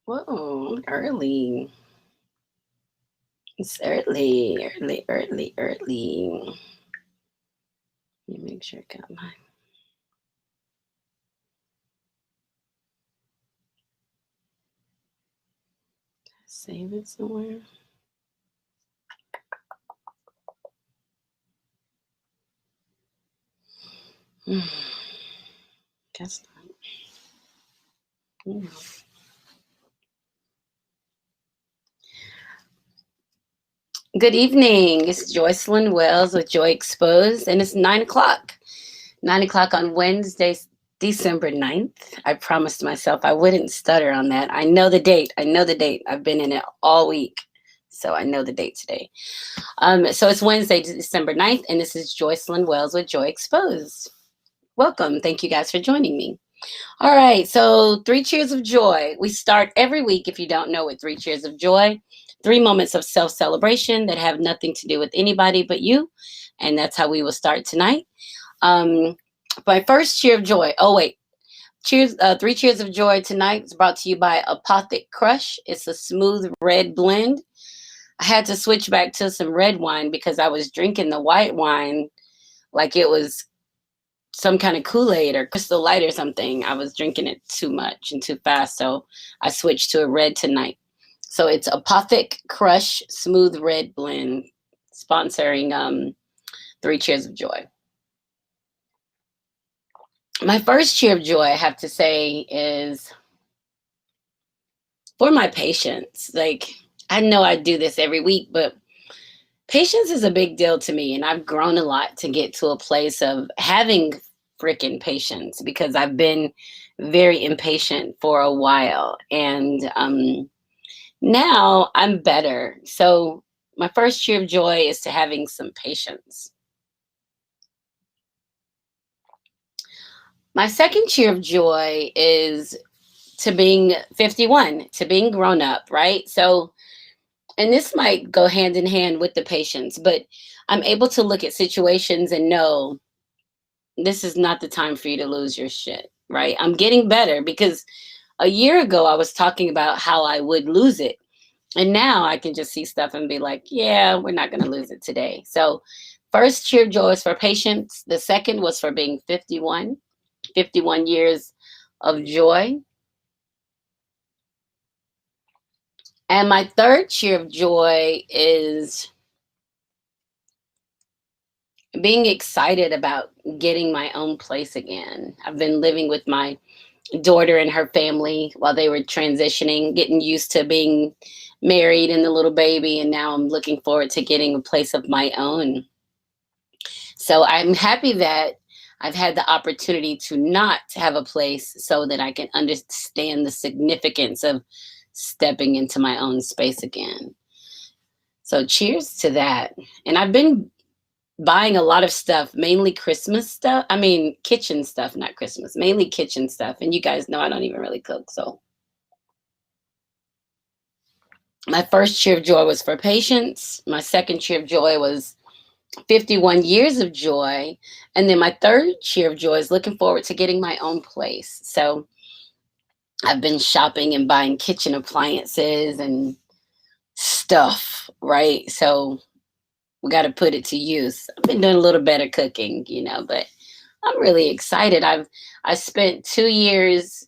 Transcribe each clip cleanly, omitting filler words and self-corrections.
Whoa, early. It's early, early, early, early. Let me make sure I got my save it somewhere. Guess not. Good evening. It's Joycelyn Wells with Joy Exposed, and it's 9 o'clock. 9 o'clock on Wednesday, December 9th. I promised myself I wouldn't stutter on that. I know the date. I know the date. I've been in it all week. So I know the date today. So it's Wednesday, December 9th, and this is Joycelyn Wells with Joy Exposed. Welcome. Thank you guys for joining me. All right, so 3 cheers of joy. We start every week, if you don't know what 3 cheers of joy, 3 moments of self celebration that have nothing to do with anybody but you. And that's how we will start tonight. Um, my first cheer of joy. Oh, wait. Cheers, 3 cheers of joy tonight is brought to you by Apothic Crush. It's a smooth red blend. I had to switch back to some red wine because I was drinking the white wine like it was some kind of Kool-Aid or Crystal Light or something. I was drinking it too much and too fast, so I switched to a red tonight. So it's Apothic Crush Smooth Red Blend, sponsoring 3 cheers of joy. My first cheer of joy, I have to say, is for my patients. Like, I know I do this every week, but patience is a big deal to me, and I've grown a lot to get to a place of having freaking patience because I've been very impatient for a while, and now I'm better. So my first cheer of joy is to having some patience. My second cheer of joy is to being 51, to being grown up, right? So, and this might go hand in hand with the patience, but I'm able to look at situations and know this is not the time for you to lose your shit, right? I'm getting better because a year ago I was talking about how I would lose it. And now I can just see stuff and be like, yeah, we're not going to lose it today. So, first cheer of joy is for patience. The second was for being 51, 51 years of joy. And my third cheer of joy is being excited about getting my own place again. I've been living with my daughter and her family while they were transitioning, getting used to being married and the little baby. And now I'm looking forward to getting a place of my own. So I'm happy that I've had the opportunity to not have a place so that I can understand the significance of stepping into my own space again. So cheers to that. And I've been buying a lot of stuff, mainly Christmas stuff. I mean, kitchen stuff, not Christmas, mainly kitchen stuff. And you guys know I don't even really cook. So my first cheer of joy was for patience. My second cheer of joy was 51 years of joy. And then my third cheer of joy is looking forward to getting my own place. So I've been shopping and buying kitchen appliances and stuff, right? So we got to put it to use. I've been doing a little better cooking, but I'm really excited. I spent 2 years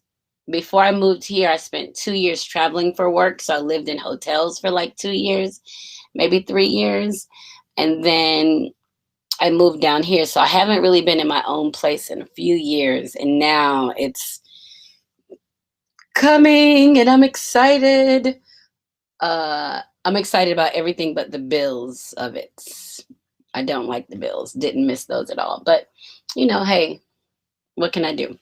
before I moved here. I spent 2 years traveling for work. So I lived in hotels for like 2 years, maybe 3 years. And then I moved down here. So I haven't really been in my own place in a few years. And now it's coming and I'm excited. I'm excited about everything but the bills of it. I don't like the bills. Didn't miss those at all. But, hey, what can I do?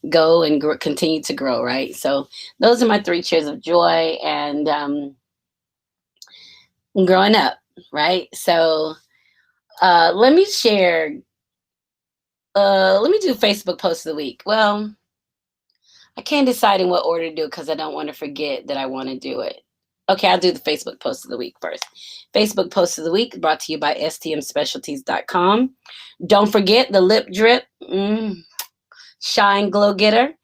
Go and continue to grow, right? So those are my 3 cheers of joy and growing up, right? So let me share. Let me do Facebook post of the week. Well, I can't decide in what order to do it because I don't want to forget that I want to do it. Okay, I'll do the Facebook post of the week first. Facebook post of the week brought to you by stmspecialties.com. Don't forget the lip drip, Shine Glow Getter.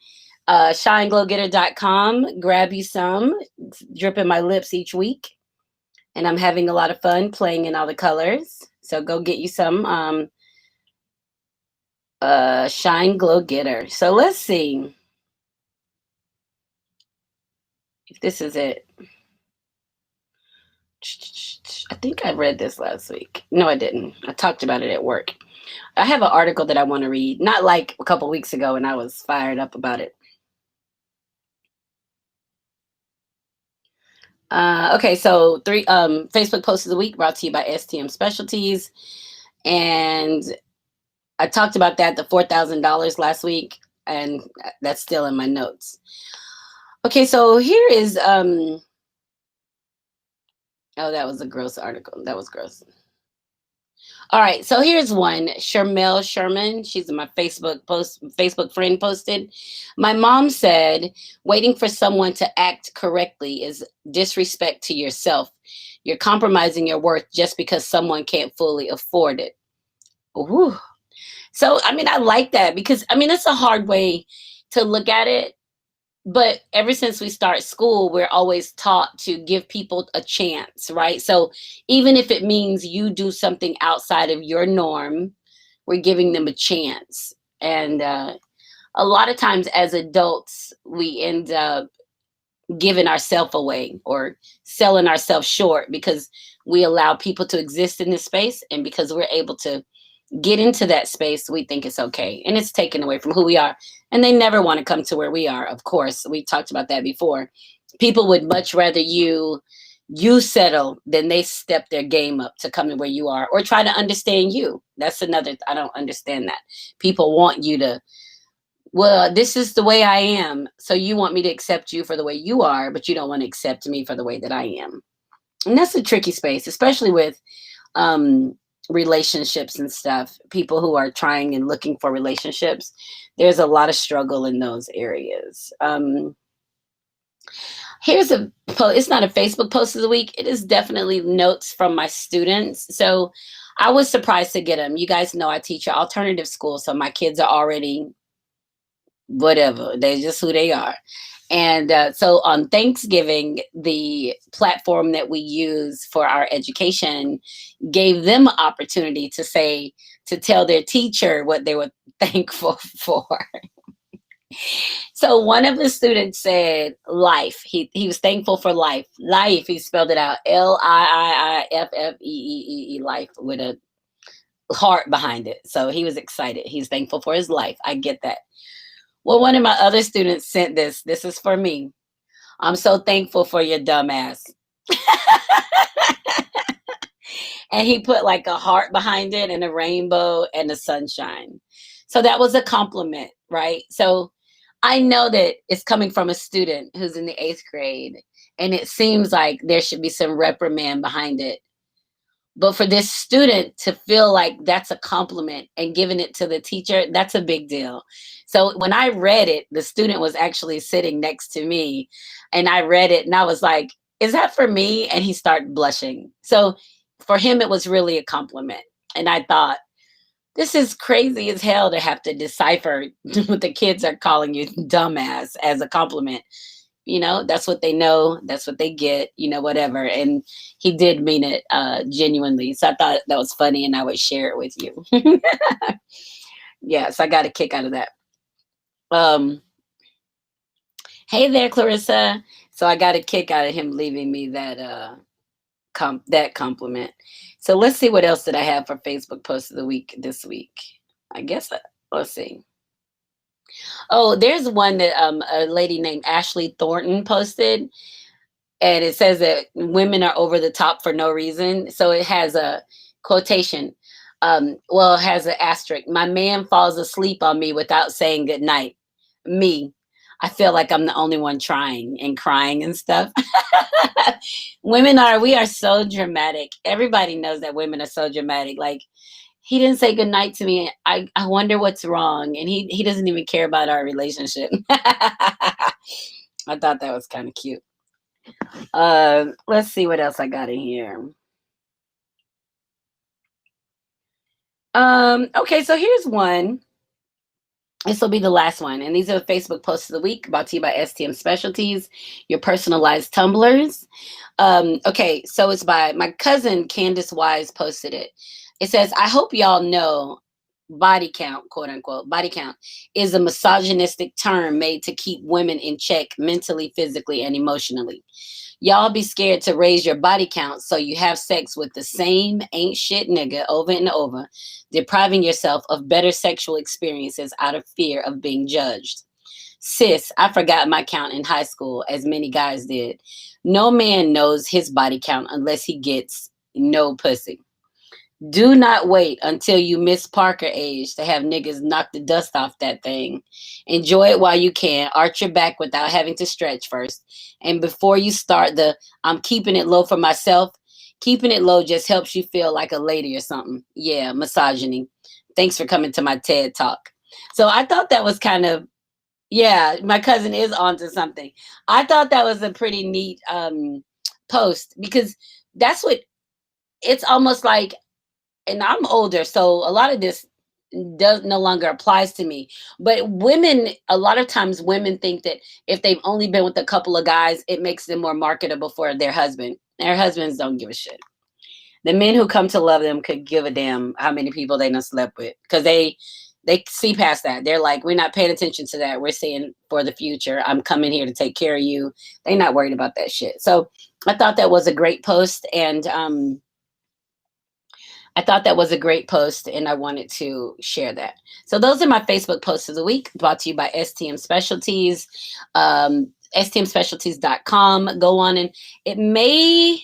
ShineGlowGetter.com. Grab you some. It's dripping my lips each week. And I'm having a lot of fun playing in all the colors. So go get you some Shine Glow Getter. So let's see if this is it. I think I read this last week. No, I didn't. I talked about it at work. I have an article that I want to read, not like a couple weeks ago, and I was fired up about it. Okay, so three Facebook posts of the week brought to you by STM Specialties, and I talked about that, the $4,000 last week, and that's still in my notes. Okay, so here is oh, that was a gross article. That was gross. All right, so here's one. Shermel Sherman, she's in my Facebook friend posted. My mom said, waiting for someone to act correctly is disrespect to yourself. You're compromising your worth just because someone can't fully afford it. Ooh. So, I mean, I like that because, I mean, it's a hard way to look at it. But ever since we start school, we're always taught to give people a chance, right? So even if it means you do something outside of your norm, we're giving them a chance. And a lot of times as adults, we end up giving ourselves away or selling ourselves short because we allow people to exist in this space. And because we're able to get into that space, we think it's okay. And it's taken away from who we are. And they never want to come to where we are. Of course, we talked about that before. People would much rather you settle than they step their game up to come to where you are or try to understand you. That's another, I don't understand that. People want you to, well, this is the way I am. So you want me to accept you for the way you are, but you don't want to accept me for the way that I am. And that's a tricky space, especially with relationships and stuff. People who are trying and looking for relationships, there's a lot of struggle in those areas. Here's a post. It's not a Facebook post of the week. It is definitely notes from my students. So I was surprised to get them. You guys know I teach an alternative school, so my kids are already whatever. They're just who they are. And so on Thanksgiving, the platform that we use for our education gave them an opportunity to say, to tell their teacher what they were thankful for. So one of the students said life. He was thankful for life. Life, he spelled it out, Liiffee, life, with a heart behind it. So he was excited. He's thankful for his life. I get that. Well, one of my other students sent this. This is for me. I'm so thankful for your dumb ass. And he put like a heart behind it and a rainbow and a sunshine. So that was a compliment, right? So I know that it's coming from a student who's in the 8th grade, and it seems like there should be some reprimand behind it. But for this student to feel like that's a compliment and giving it to the teacher, that's a big deal. So when I read it, the student was actually sitting next to me, and I read it and I was like, is that for me? And he started blushing. So for him, it was really a compliment. And I thought, this is crazy as hell to have to decipher what the kids are calling you dumbass as a compliment. You know, that's what they know. That's what they get, you know, whatever. And he did mean it genuinely. So I thought that was funny and I would share it with you. Yes, I got a kick out of that. Hey there, Clarissa. So I got a kick out of him leaving me that that compliment. So let's see what else did I have for Facebook post of the week this week. I guess let's see. Oh, there's one that a lady named Ashley Thornton posted, and it says that women are over the top for no reason. So it has a quotation. Well, it has an asterisk. My man falls asleep on me without saying goodnight. Me. I feel like I'm the only one trying and crying and stuff. We are so dramatic. Everybody knows that women are so dramatic. Like, he didn't say goodnight to me. I wonder what's wrong. And he doesn't even care about our relationship. I thought that was kind of cute. Let's see what else I got in here. Okay, so here's one. This will be the last one. And these are the Facebook posts of the week brought to you by STM Specialties, your personalized tumblers. Okay, so it's by my cousin Candace Wise posted it. It says, I hope y'all know body count, quote unquote, body count is a misogynistic term made to keep women in check mentally, physically, and emotionally. Y'all be scared to raise your body count, so you have sex with the same ain't shit nigga over and over, depriving yourself of better sexual experiences out of fear of being judged. Sis, I forgot my count in high school, as many guys did. No man knows his body count unless he gets no pussy. Do not wait until you Miss Parker age to have niggas knock the dust off that thing. Enjoy it while you can. Arch your back without having to stretch first. And before you start the I'm keeping it low for myself, keeping it low just helps you feel like a lady or something. Yeah, misogyny. Thanks for coming to my TED Talk. So I thought that was kind of, yeah, my cousin is onto something. I thought that was a pretty neat post because that's what it's almost like, and I'm older, so a lot of this does no longer applies to me. But women, a lot of times women think that if they've only been with a couple of guys, it makes them more marketable for their husband. Their husbands don't give a shit. The men who come to love them could give a damn how many people they done slept with. Because they see past that. They're like, we're not paying attention to that. We're saying for the future, I'm coming here to take care of you. They're not worried about that shit. So I thought that was a great post. And I thought that was a great post and I wanted to share that. So those are my Facebook posts of the week brought to you by STM Specialties, stmspecialties.com. Go on and it may,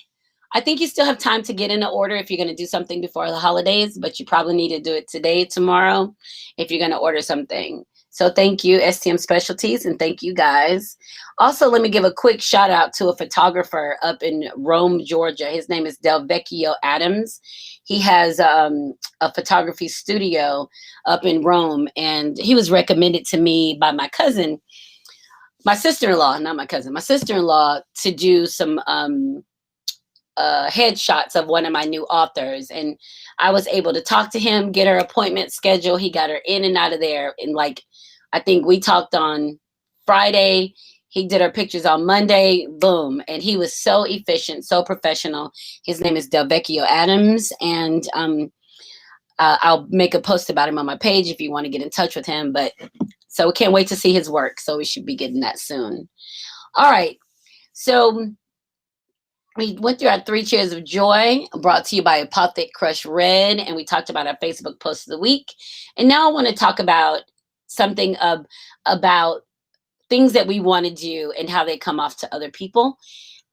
I think you still have time to get in an order if you're going to do something before the holidays, but you probably need to do it today, tomorrow, if you're going to order something. So thank you, STM Specialties, and thank you guys. Also, let me give a quick shout out to a photographer up in Rome, Georgia. His name is Delvecchio Adams. He has a photography studio up in Rome, and he was recommended to me by my cousin, my sister-in-law, not my cousin, my sister-in-law, to do some headshots of one of my new authors. And I was able to talk to him, get her appointment schedule. He got her in and out of there. And like, I think we talked on Friday. He did her pictures on Monday. Boom. And he was so efficient, so professional. His name is Delvecchio Adams. And I'll make a post about him on my page if you want to get in touch with him. But so we can't wait to see his work. So we should be getting that soon. All right. So we went through our 3 cheers of joy brought to you by Apothic Crush Red. And we talked about our Facebook post of the week. And now I want to talk about something about things that we want to do and how they come off to other people.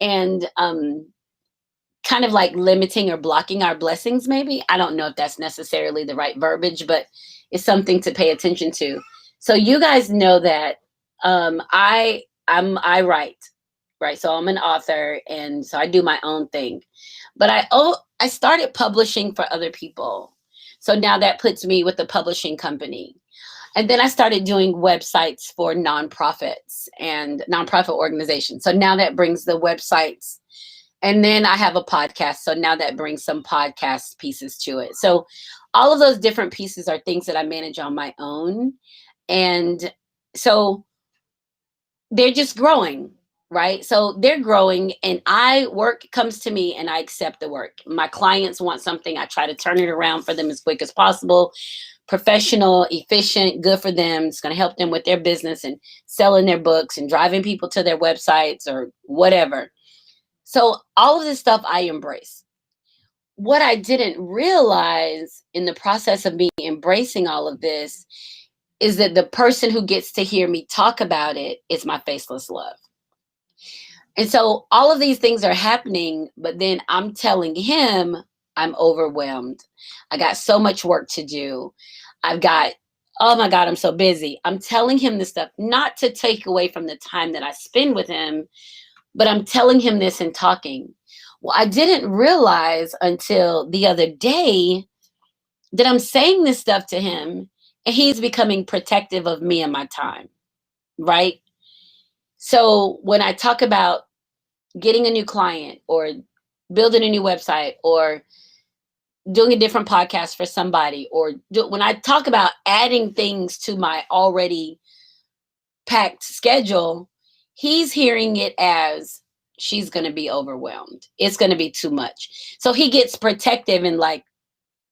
And kind of like limiting or blocking our blessings, maybe. I don't know if that's necessarily the right verbiage, but it's something to pay attention to. So you guys know that I write, right? So I'm an author, and so I do my own thing. But I started publishing for other people. So now that puts me with a publishing company. And then I started doing websites for nonprofits and nonprofit organizations. So now that brings the websites. And then I have a podcast. So now that brings some podcast pieces to it. So all of those different pieces are things that I manage on my own. And so they're just growing, right? So they're growing, and work comes to me and I accept the work. My clients want something, I try to turn it around for them as quick as possible. Professional, efficient, good for them. It's going to help them with their business and selling their books and driving people to their websites or whatever. So all of this stuff I embrace. What I didn't realize in the process of me embracing all of this is that the person who gets to hear me talk about it is my faceless love. And so all of these things are happening, but then I'm telling him I'm overwhelmed. I got so much work to do. Oh my God, I'm so busy. I'm telling him this stuff, not to take away from the time that I spend with him, but I'm telling him this and talking. Well, I didn't realize until the other day that I'm saying this stuff to him and he's becoming protective of me and my time, right? So when I talk about getting a new client or building a new website or doing a different podcast for somebody, or when I talk about adding things to my already packed schedule, he's hearing it as she's going to be overwhelmed. It's going to be too much. So he gets protective and like,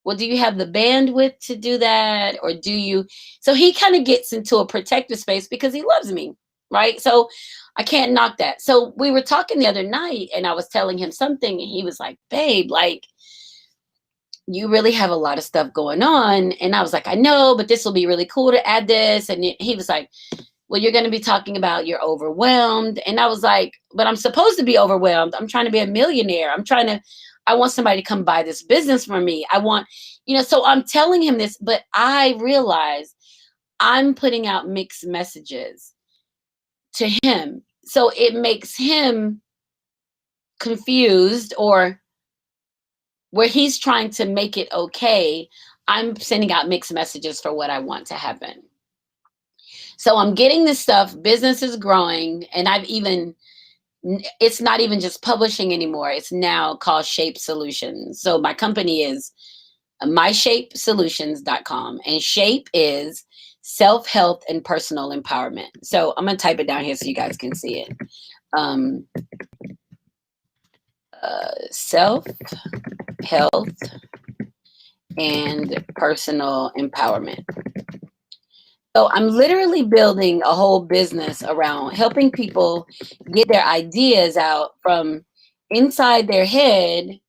well, do you have the bandwidth to do that? Or do you? So he kind of gets into a protective space because he loves me, right? So I can't knock that. So we were talking the other night and I was telling him something and he was like, babe, like, you really have a lot of stuff going on. And I was like, I know, but this will be really cool to add this. And he was like, well, you're going to be talking about you're overwhelmed. And I was like, but I'm supposed to be overwhelmed. I'm trying to be a millionaire. I want somebody to come buy this business from me. I want, so I'm telling him this, but I realize I'm putting out mixed messages to him. So it makes him confused, or where he's trying to make it okay, I'm sending out mixed messages for what I want to happen. So I'm getting this stuff, business is growing, and it's not even just publishing anymore. It's now called Shape Solutions. So my company is myshapesolutions.com, and Shape is self-help and personal empowerment. So I'm going to type it down here so you guys can see it. Self-help and personal empowerment. So I'm literally building a whole business around helping people get their ideas out from inside their head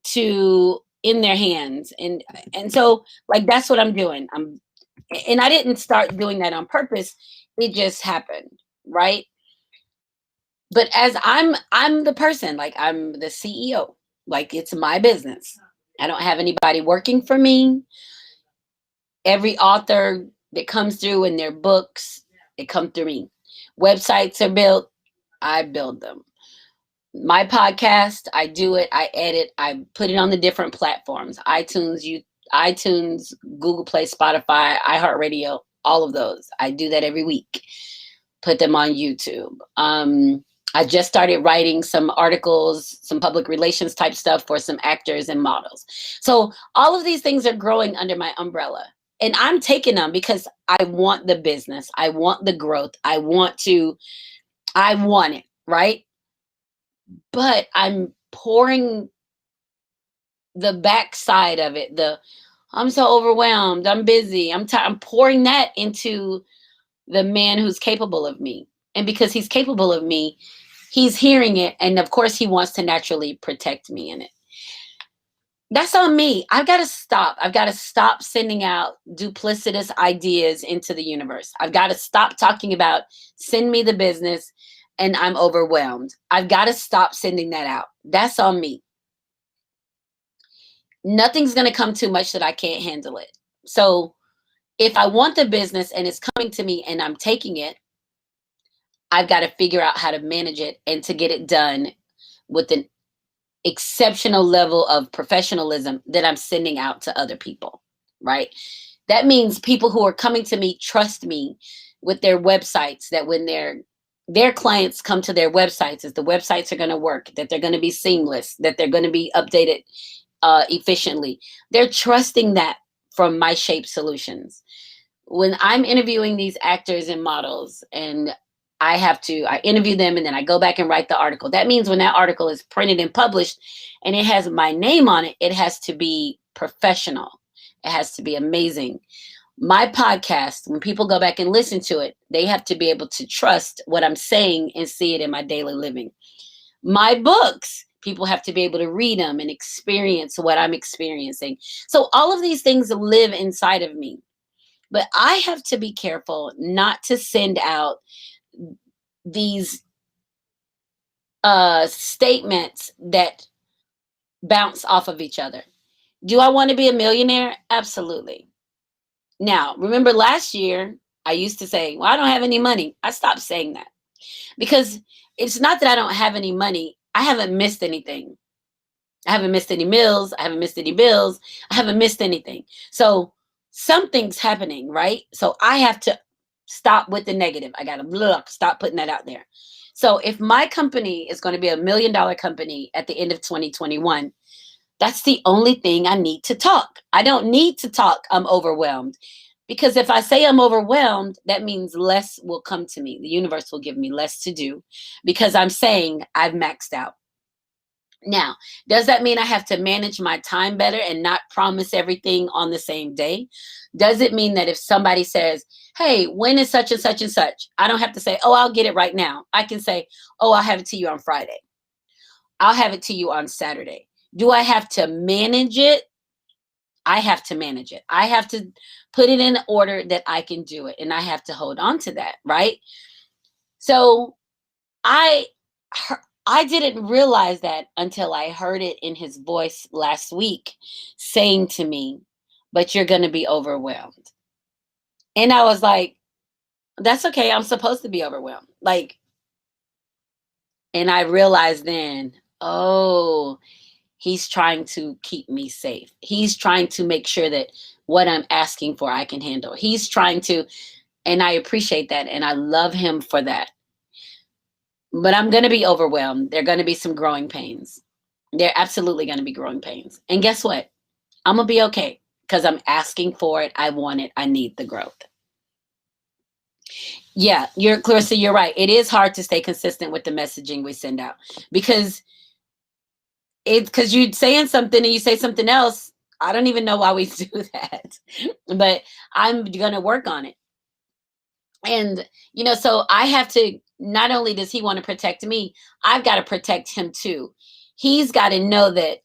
to in their hands. And so like that's what I'm doing. And I didn't start doing that on purpose. It just happened, right? But as I'm the person, like I'm the CEO, like it's my business. I don't have anybody working for me. Every author that comes through in their books, they come through me. Websites are built, I build them. My podcast, I do it, I edit, I put it on the different platforms. iTunes, Google Play, Spotify, iHeartRadio, all of those. I do that every week. Put them on YouTube. I just started writing some articles, some public relations type stuff for some actors and models. So all of these things are growing under my umbrella. And I'm taking them because I want the business. I want the growth. I want it, right? But I'm pouring the backside of it. I'm so overwhelmed. I'm busy. I'm pouring that into the man who's capable of me. And because he's capable of me, he's hearing it. And of course, he wants to naturally protect me in it. That's on me. I've got to stop. I've got to stop sending out duplicitous ideas into the universe. I've got to stop talking about send me the business and I'm overwhelmed. I've got to stop sending that out. That's on me. Nothing's going to come too much that I can't handle it. So if I want the business and it's coming to me and I'm taking it, I've got to figure out how to manage it and to get it done with an exceptional level of professionalism that I'm sending out to other people, right? That means people who are coming to me trust me with their websites, that when their clients come to their websites, is the websites are going to work, that they're going to be seamless, that they're going to be updated efficiently. They're trusting that from My Shape Solutions. When I'm interviewing these actors and models and I interview them and then I go back and write the article. That means when that article is printed and published and it has my name on it, it has to be professional. It has to be amazing. My podcast, when people go back and listen to it, they have to be able to trust what I'm saying and see it in my daily living. My books, people have to be able to read them and experience what I'm experiencing. So all of these things live inside of me. But I have to be careful not to send out these statements that bounce off of each other. Do I want to be a millionaire? Absolutely. Now, remember last year, I used to say, well, I don't have any money. I stopped saying that because it's not that I don't have any money. I haven't missed anything. I haven't missed any meals. I haven't missed any bills. I haven't missed anything. So something's happening, right? So I have to stop with the negative. I got to stop putting that out there. So if my company is going to be $1 million company at the end of 2021, that's the only thing I need to talk. I don't need to talk I'm overwhelmed. Because if I say I'm overwhelmed, that means less will come to me. The universe will give me less to do because I'm saying I've maxed out. Now, does that mean I have to manage my time better and not promise everything on the same day? Does it mean that if somebody says, hey, when is such and such and such? I don't have to say, oh, I'll get it right now. I can say, oh, I'll have it to you on Friday. I'll have it to you on Saturday. Do I have to manage it? I have to manage it. I have to put it in order that I can do it. And I have to hold on to that, right? So I I didn't realize that until I heard it in his voice last week saying to me, but you're going to be overwhelmed. And I was like, that's okay. I'm supposed to be overwhelmed. Like, and I realized then, oh, he's trying to keep me safe. He's trying to make sure that what I'm asking for, I can handle. He's trying to, and I appreciate that. And I love him for that. But I'm going to be overwhelmed. There are going to be some growing pains. They're absolutely going to be growing pains. And guess what? I'm going to be okay because I'm asking for it. I want it. I need the growth. Yeah, Clarissa, you're right. It is hard to stay consistent with the messaging we send out because you're saying something and you say something else. I don't even know why we do that, but I'm going to work on it. And, so I have to, not only does he want to protect me, I've got to protect him too. He's got to know that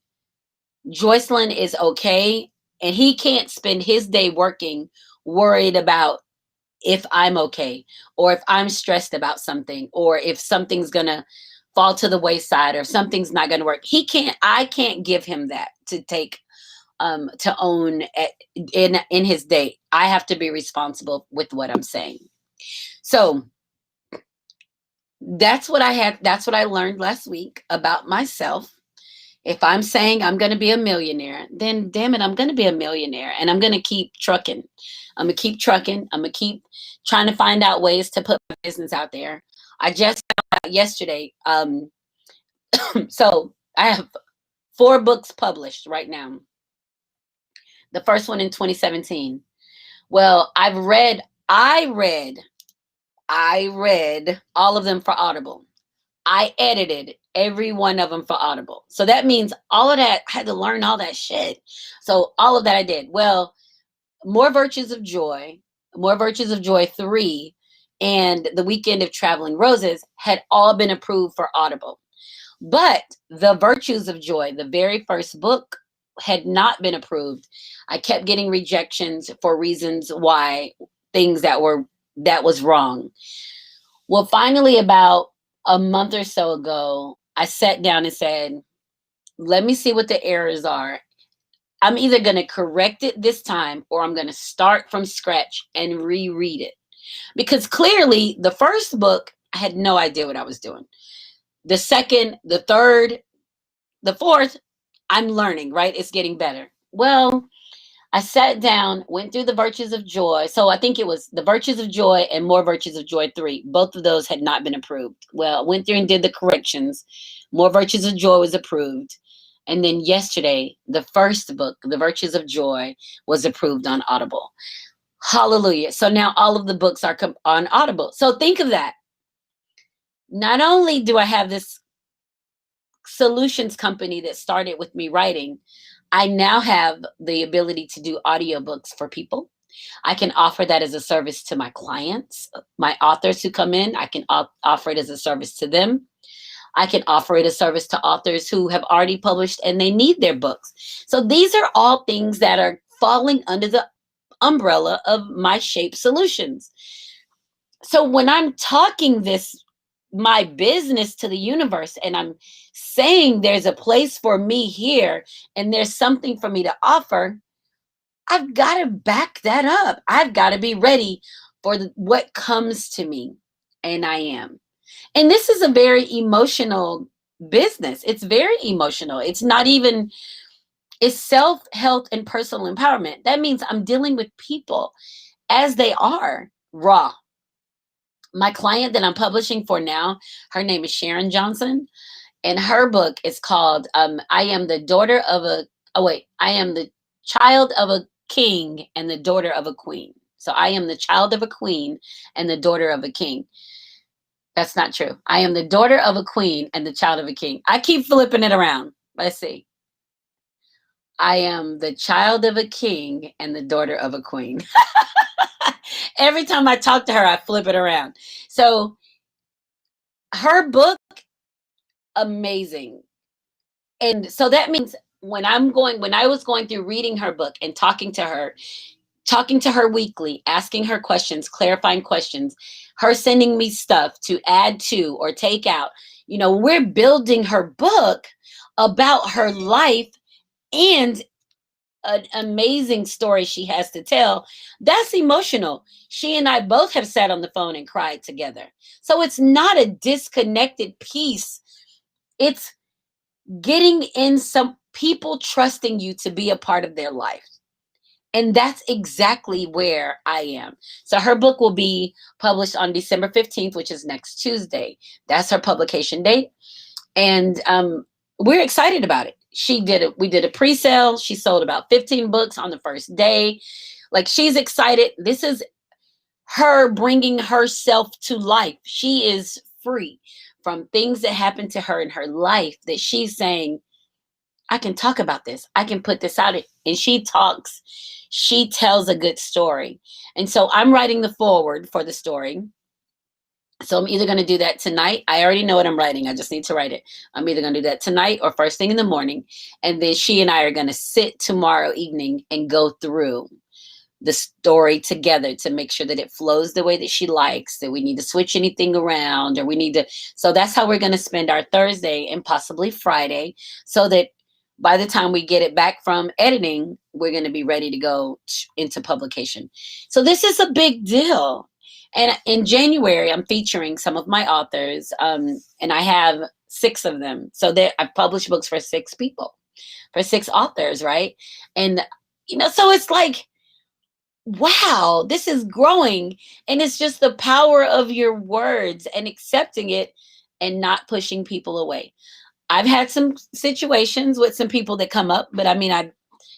Joycelyn is okay. And he can't spend his day working, worried about if I'm okay, or if I'm stressed about something, or if something's going to fall to the wayside, or something's not going to work. I can't give him that to take, to own in his day. I have to be responsible with what I'm saying. So that's what I learned last week about myself. If I'm saying I'm going to be a millionaire, then damn it, I'm going to be a millionaire, and I'm going to keep trucking. I'm going to keep trucking. I'm going to keep trying to find out ways to put my business out there. I just found out yesterday. So I have 4 books published right now. The first one in 2017. Well, I read all of them for Audible. I edited every one of them for Audible. So that means all of that, I had to learn all that shit. So all of that I did. Well, More Virtues of Joy 3, and The Weekend of Traveling Roses had all been approved for Audible. But The Virtues of Joy, the very first book, had not been approved. I kept getting rejections for reasons why, things that was wrong. Well, finally, about a month or so ago, I sat down and said, let me see what the errors are. I'm either going to correct it this time, or I'm going to start from scratch and reread it. Because clearly the first book, I had no idea what I was doing. The second, the third, the fourth, I'm learning, right? It's getting better. Well, I sat down, went through The Virtues of Joy. So I think it was The Virtues of Joy and More Virtues of Joy 3. Both of those had not been approved. Well, I went through and did the corrections. More Virtues of Joy was approved. And then yesterday, the first book, The Virtues of Joy, was approved on Audible. Hallelujah. So now all of the books are on Audible. So think of that. Not only do I have this solutions company that started with me writing, I now have the ability to do audiobooks for people. I can offer that as a service to my clients, my authors who come in. I can offer it as a service to them. I can offer it as a service to authors who have already published and they need their books. So these are all things that are falling under the umbrella of My Shape Solutions. So when I'm talking my business to the universe, and I'm saying there's a place for me here and there's something for me to offer, I've got to back that up. I've got to be ready for what comes to me. And I am. And this is a very emotional business. It's very emotional. It's self-help and personal empowerment. That means I'm dealing with people as they are, raw. My client that I'm publishing for now, her name is Sharon Johnson, and her book is called I am the daughter of a oh wait, I am the child of a king and the daughter of a queen. So I am the child of a queen and the daughter of a king. That's not true. I am the daughter of a queen and the child of a king. I keep flipping it around. Let's see. I am the child of a king and the daughter of a queen. Every time I talk to her, I flip it around. So her book, amazing. And so that means when I was going through reading her book and talking to her weekly, asking her questions, clarifying questions, her sending me stuff to add to or take out, we're building her book about her life and an amazing story she has to tell. That's emotional. She and I both have sat on the phone and cried together. So it's not a disconnected piece. It's getting in some people trusting you to be a part of their life. And that's exactly where I am. So her book will be published on December 15th, which is next Tuesday. That's her publication date. And we're excited about it. We did a pre-sale. She sold about 15 books on the first day. Like, she's excited. This is her bringing herself to life. She is free from things that happened to her in her life that she's saying, I can talk about this. I can put this out. And she tells a good story. And so I'm writing the foreword for the story. So I'm either going to do that tonight. I already know what I'm writing. I just need to write it. I'm either going to do that tonight or first thing in the morning. And then she and I are going to sit tomorrow evening and go through the story together to make sure that it flows the way that she likes, that we need to switch anything around, or we need to. So that's how we're going to spend our Thursday and possibly Friday, so that by the time we get it back from editing, we're going to be ready to go into publication. So this is a big deal. And in January, I'm featuring some of my authors, and I have 6 of them. So I've published books for 6 people, for 6 authors, right? And, so it's like, wow, this is growing. And it's just the power of your words and accepting it and not pushing people away. I've had some situations with some people that come up, but I mean,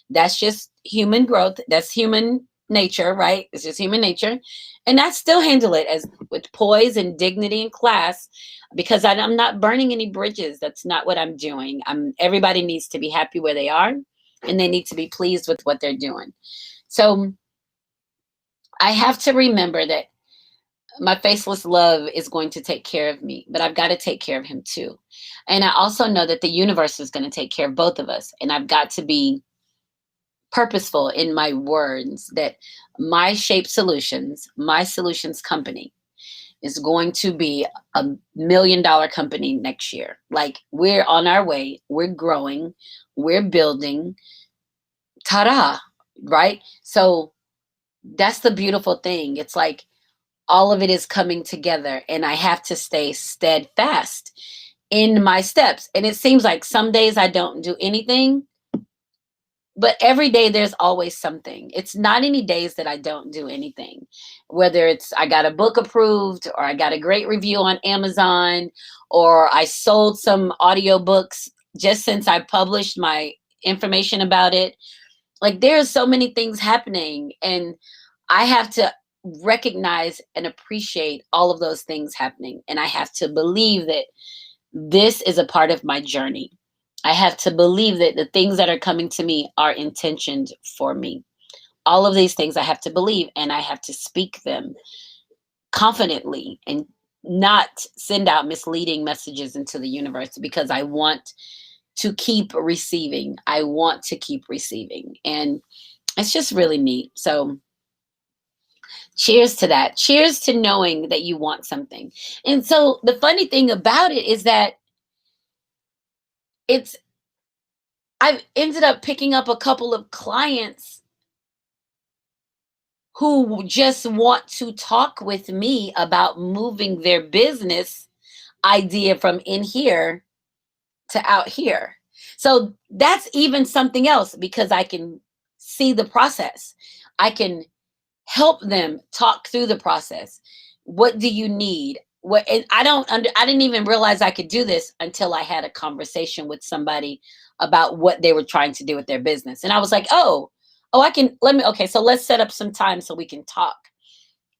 that's just human growth. That's human nature, right? It's just human nature. And I still handle it as with poise and dignity and class, because I'm not burning any bridges. That's not what I'm doing. Everybody needs to be happy where they are, and they need to be pleased with what they're doing. So I have to remember that my faceless love is going to take care of me, but I've got to take care of him too. And I also know that the universe is going to take care of both of us. And I've got to be purposeful in my words, that my my solutions company is going to be $1 million company next year. Like, we're on our way, we're growing, we're building, ta-da, right? So that's the beautiful thing. It's like all of it is coming together, and I have to stay steadfast in my steps. And it seems like some days I don't do anything, but every day there's always something. It's not any days that I don't do anything, whether it's I got a book approved, or I got a great review on Amazon, or I sold some audiobooks just since I published my information about it. Like, there's so many things happening, and I have to recognize and appreciate all of those things happening. And I have to believe that this is a part of my journey. I have to believe that the things that are coming to me are intentioned for me. All of these things I have to believe, and I have to speak them confidently and not send out misleading messages into the universe, because I want to keep receiving. I want to keep receiving. And it's just really neat. So cheers to that. Cheers to knowing that you want something. And so the funny thing about it is that I've ended up picking up a couple of clients who just want to talk with me about moving their business idea from in here to out here. So that's even something else, because I can see the process. I can help them talk through the process. What do you need? What, and I didn't even realize I could do this until I had a conversation with somebody about what they were trying to do with their business. And I was like, oh, okay, so let's set up some time so we can talk.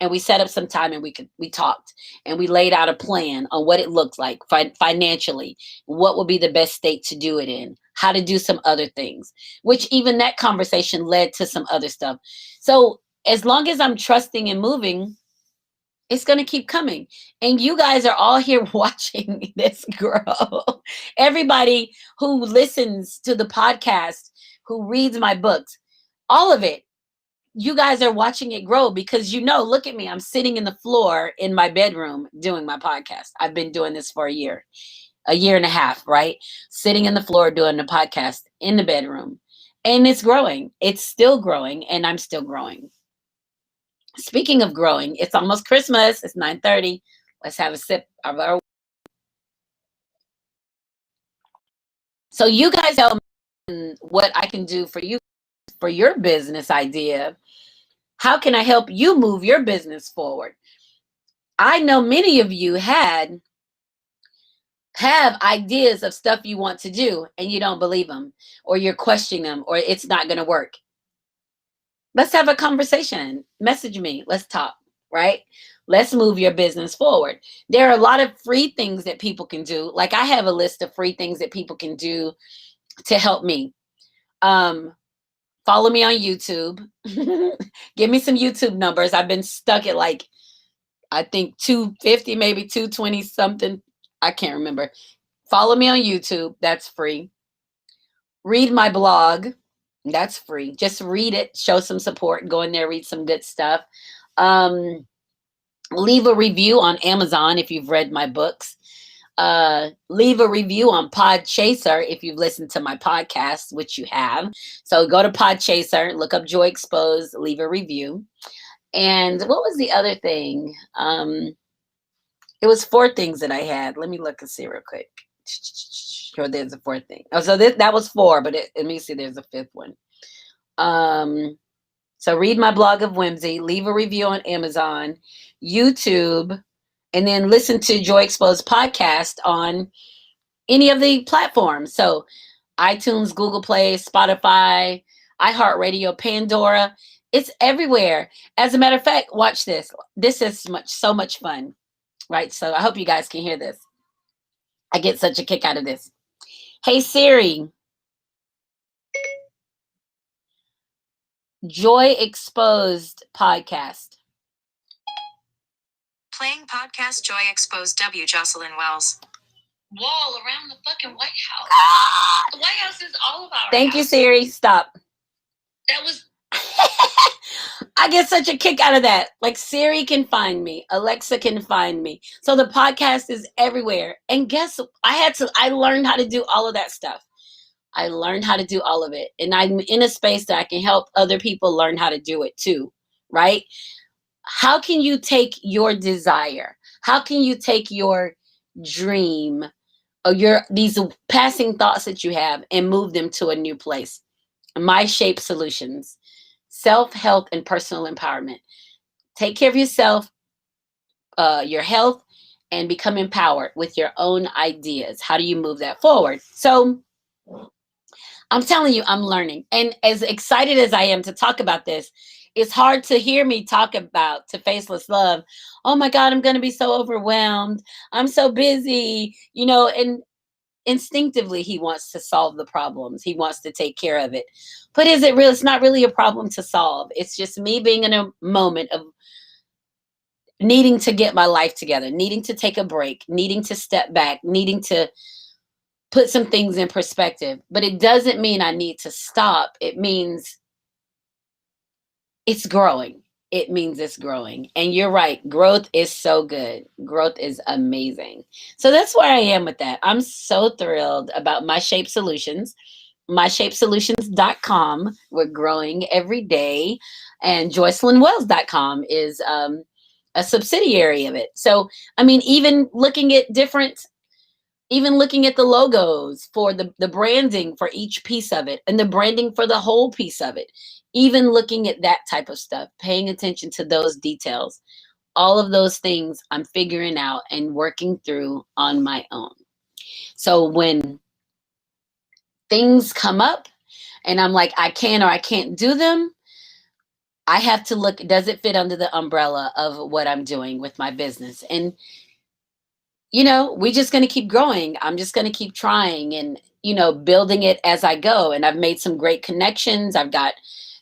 And we set up some time and we talked and we laid out a plan on what it looked like financially, what would be the best state to do it in, how to do some other things, which even that conversation led to some other stuff. So as long as I'm trusting and moving, it's going to keep coming. And you guys are all here watching this grow. Everybody who listens to the podcast, who reads my books, all of it, you guys are watching it grow because, look at me. I'm sitting in the floor in my bedroom doing my podcast. I've been doing this for a year and a half, right? Sitting in the floor doing the podcast in the bedroom. And it's growing. It's still growing, and I'm still growing. Speaking of growing, it's almost Christmas. It's 9:30. Let's have a sip of our. So you guys tell me what I can do for you, for your business idea. How can I help you move your business forward? I know many of you have ideas of stuff you want to do and you don't believe them, or you're questioning them, or it's not going to work. Let's have a conversation. Message me. Let's talk, right? Let's move your business forward. There are a lot of free things that people can do. Like, I have a list of free things that people can do to help me. Follow me on YouTube. Give me some YouTube numbers. I've been stuck at like, I think 250, maybe 220 something. I can't remember. Follow me on YouTube. That's free. Read my blog. That's free. Just read it. Show some support. Go in there, read some good stuff. Leave a review on Amazon if you've read my books. Leave a review on Podchaser if you've listened to my podcast, which you have. So go to Podchaser, look up Joy Exposed, leave a review. And what was the other thing? It was 4 things that I had. Let me look and see real quick. Sure, there's a 4th thing. Oh, so that was 4, but let me see. There's a 5th one. So read my blog of whimsy, leave a review on Amazon, YouTube, and then listen to Joy Exposed podcast on any of the platforms. So iTunes, Google Play, Spotify, iHeartRadio, Pandora. It's everywhere. As a matter of fact, watch this. This is so much fun, right? So I hope you guys can hear this. I get such a kick out of this. Hey, Siri. Joy Exposed podcast. Playing podcast Joy Exposed W. Joycelyn Wells. Wall around the fucking White House. Ah! The White House is all of our Thank house. You, Siri. Stop. That was... I get such a kick out of that. Like, Siri can find me. Alexa can find me. So the podcast is everywhere. And guess, I learned how to do all of that stuff. I learned how to do all of it. And I'm in a space that I can help other people learn how to do it too, right? How can you take your desire? How can you take your dream or these passing thoughts that you have and move them to a new place? My Shape Solutions, self-help and personal empowerment. Take care of yourself, your health, and become empowered with your own ideas. How do you move that forward? So I'm telling you, I'm learning. And as excited as I am to talk about this, it's hard to hear me talk about To Faceless Love. Oh my God, I'm going to be so overwhelmed. I'm so busy, and instinctively he wants to solve the problems. He wants to take care of it. But is it real? It's not really a problem to solve. It's just me being in a moment of needing to get my life together, needing to take a break, needing to step back, needing to put some things in perspective. But it doesn't mean I need to stop. It means it's growing. It means it's growing. And you're right. Growth is so good. Growth is amazing. So that's where I am with that. I'm so thrilled about My Shape Solutions. MyShapeSolutions.com. We're growing every day. And JoycelynWells.com is a subsidiary of it. So, even looking at the logos for the branding for each piece of it and the branding for the whole piece of it, even looking at that type of stuff, paying attention to those details. all of those things I'm figuring out and working through on my own. So when things come up and I'm like, I can or I can't do them, I have to look, does it fit under the umbrella of what I'm doing with my business? And, we're just going to keep growing. I'm just going to keep trying and, building it as I go. And I've made some great connections. I've got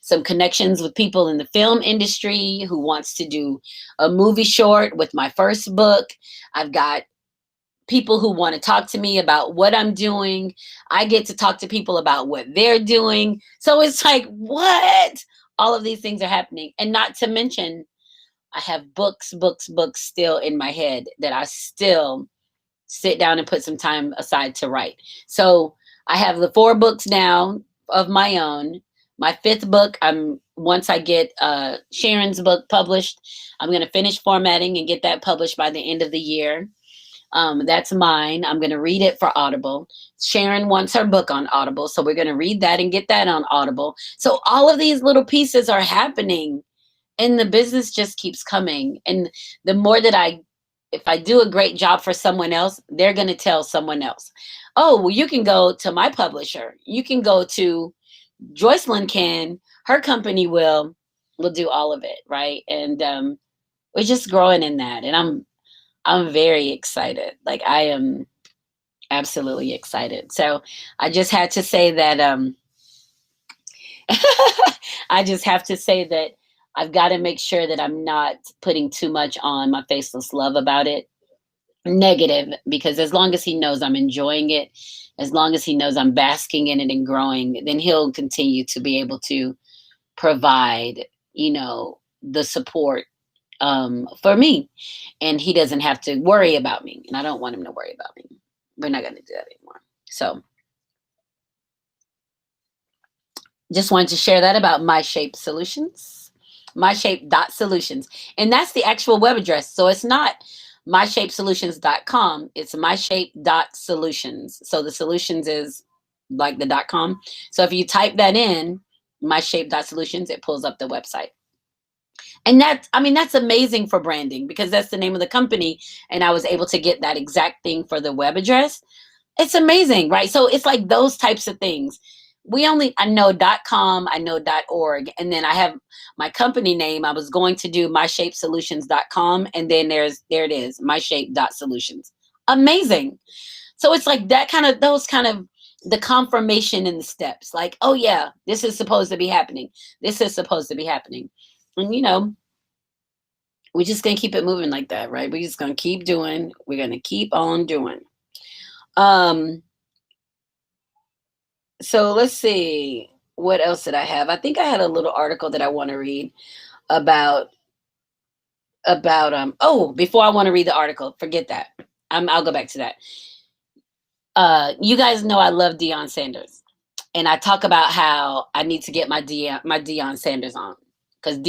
some connections with people in the film industry who wants to do a movie short with my first book. I've got people who want to talk to me about what I'm doing. I get to talk to people about what they're doing. So it's like, what? All of these things are happening. And not to mention, I have books still in my head that I still sit down and put some time aside to write. So I have the 4 books now of my own. My 5th book, once I get Sharon's book published, I'm going to finish formatting and get that published by the end of the year. That's mine. I'm going to read it for Audible. Sharon wants her book on Audible, so we're going to read that and get that on Audible. So all of these little pieces are happening, and the business just keeps coming. And the more that if I do a great job for someone else, they're going to tell someone else, oh, well, you can go to my publisher. You can go to Joycelyn can, her company will do all of it. Right. And we're just growing in that. And I'm very excited. Like, I am absolutely excited. So I just had to say that, I just have to say that I've got to make sure that I'm not putting too much on my faceless love about it, negative, because as long as he knows I'm enjoying it, as long as he knows I'm basking in it and growing, then he'll continue to be able to provide, the support for me. And he doesn't have to worry about me. And I don't want him to worry about me. We're not going to do that anymore. So just wanted to share that about My Shape Solutions, myshape.solutions. And that's the actual web address. So it's not myshapesolutions.com. It's myshape.solutions. So the solutions is like the .com. So if you type that in, myshape.solutions, it pulls up the website. And that's amazing for branding, because that's the name of the company. And I was able to get that exact thing for the web address. It's amazing, right? So it's like those types of things. I know .com, I know .org, and then I have my company name. I was going to do myshapesolutions.com, and then there it is, myshape.solutions. Amazing. So it's like those kind of the confirmation in the steps. Like, oh yeah, this is supposed to be happening. This is supposed to be happening. And we're just going to keep it moving like that, right? We're just going to keep doing. We're going to keep on doing. So let's see. What else did I have? I think I had a little article that I want to read about before I want to read the article, forget that. I'll go back to that. You guys know I love Deion Sanders. And I talk about how I need to get my Deion Sanders on, because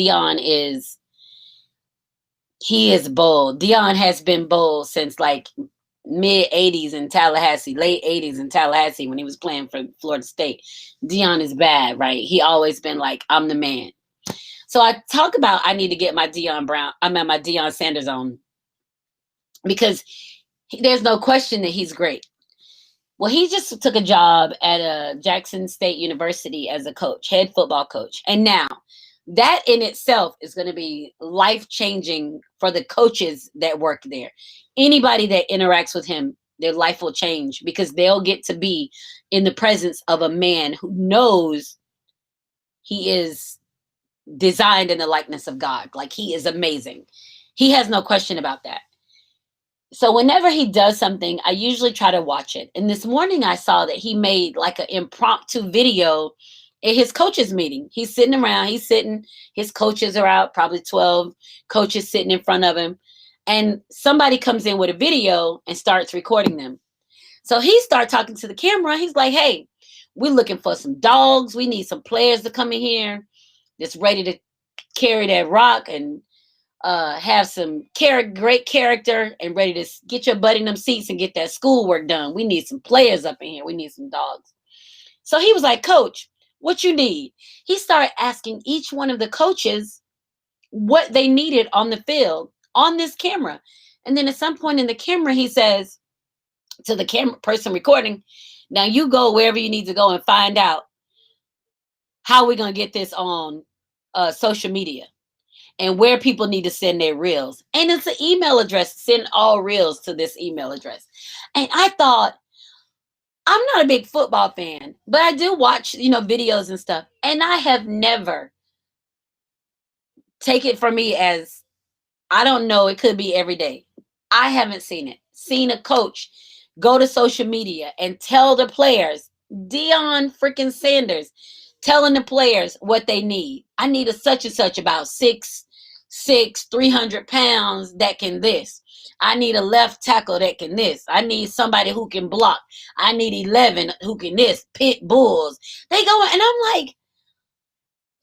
he is bold. Deion has been bold since like mid 80s in Tallahassee, late 80s in Tallahassee, when he was playing for Florida State. Deion is bad, right? He always been like, I'm the man. So I talk about I need to get my Deion Sanders on, because there's no question that he's great. Well, he just took a job at Jackson State University as a coach, head football coach. And now that in itself is going to be life-changing for the coaches that work there. Anybody that interacts with him, their life will change, because they'll get to be in the presence of a man who knows he is designed in the likeness of God. Like, he is amazing. He has no question about that. So whenever he does something, I usually try to watch it. And this morning I saw that he made like an impromptu video at his coaches meeting. He's sitting around, his coaches are out, probably 12 coaches sitting in front of him. And somebody comes in with a video and starts recording them. So he started talking to the camera. He's like, hey, we're looking for some dogs. We need some players to come in here that's ready to carry that rock and have some great character and ready to get your butt in them seats and get that schoolwork done. We need some players up in here. We need some dogs. So he was like, Coach, what you need? He started asking each one of the coaches what they needed on the field on this camera. And then at some point in the camera, he says to the camera person recording, now you go wherever you need to go and find out how we're going to get this on social media and where people need to send their reels. And it's an email address. Send all reels to this email address. And I thought, I'm not a big football fan, but I do watch, videos and stuff. And I have never, take it from me as, I don't know, it could be every day. I haven't seen a coach go to social media and tell the players, Deion freaking Sanders, telling the players what they need. I need a such and such about 6'6", 300 pounds that can this. I need a left tackle that can this. I need somebody who can block. I need 11 who can this. Pit bulls. They go, and I'm like,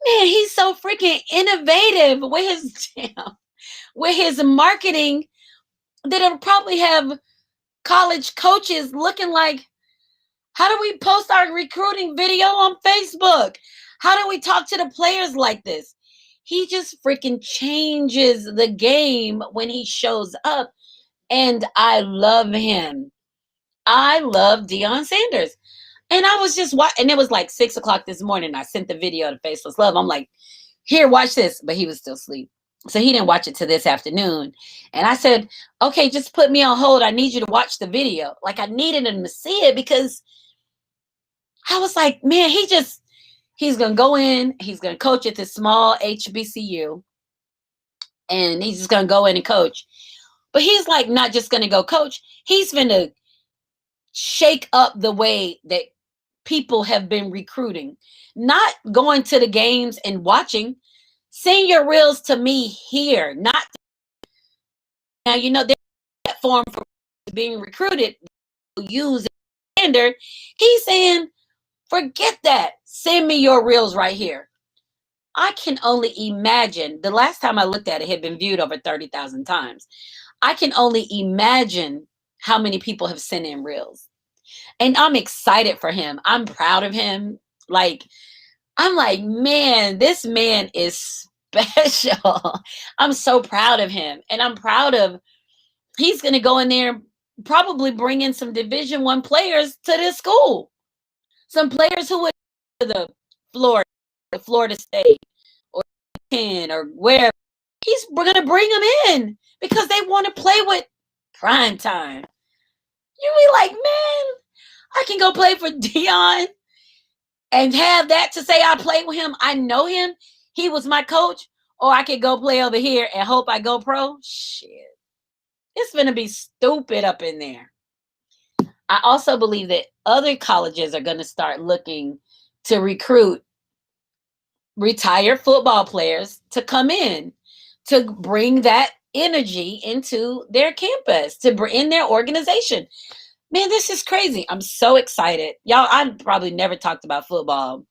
man, he's so freaking innovative with his marketing that it'll probably have college coaches looking like, how do we post our recruiting video on Facebook? How do we talk to the players like this? He just freaking changes the game when he shows up. And I love him. I love Deion Sanders. And I was just watching, and it was like 6 o'clock this morning. I sent the video to Faceless Love. I'm like, here, watch this. But he was still asleep. So he didn't watch it till this afternoon. And I said, okay, just put me on hold. I need you to watch the video. Like, I needed him to see it because I was like, man, he's going to go in. He's going to coach at this small HBCU. And he's just going to go in and coach. But he's like not just going to go coach. He's going to shake up the way that people have been recruiting. Not going to the games and watching. Send your reels to me here. Not now, there's a platform for being recruited. Use standard. He's saying, forget that. Send me your reels right here. I can only imagine. The last time I looked at it had been viewed over 30,000 times. I can only imagine how many people have sent in reels. And I'm excited for him. I'm proud of him. I'm like, man, this man is special. I'm so proud of him. And I'm proud of, he's going to go in there and probably bring in some Division I players to this school. Some players who would to the Florida State or 10 or wherever. He's going to bring them in because they want to play with prime time. You be like, man, I can go play for Deion and have that to say I played with him. I know him. He was my coach. Or I could go play over here and hope I go pro. Shit. It's going to be stupid up in there. I also believe that other colleges are going to start looking to recruit retired football players to come in, to bring that energy into their campus, to bring in their organization. Man, this is crazy. I'm so excited. Y'all, I probably never talked about football.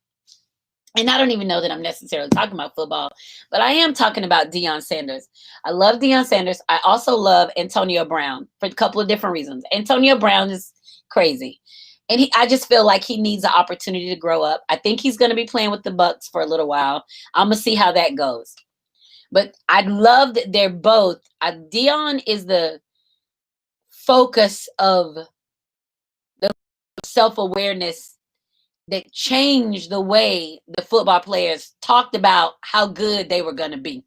And I don't even know that I'm necessarily talking about football, but I am talking about Deion Sanders. I love Deion Sanders. I also love Antonio Brown for a couple of different reasons. Antonio Brown is crazy. And I just feel like he needs an opportunity to grow up. I think he's going to be playing with the Bucks for a little while. I'm going to see how that goes. But I love that they're both. Deion is the focus of the self-awareness that changed the way the football players talked about how good they were going to be.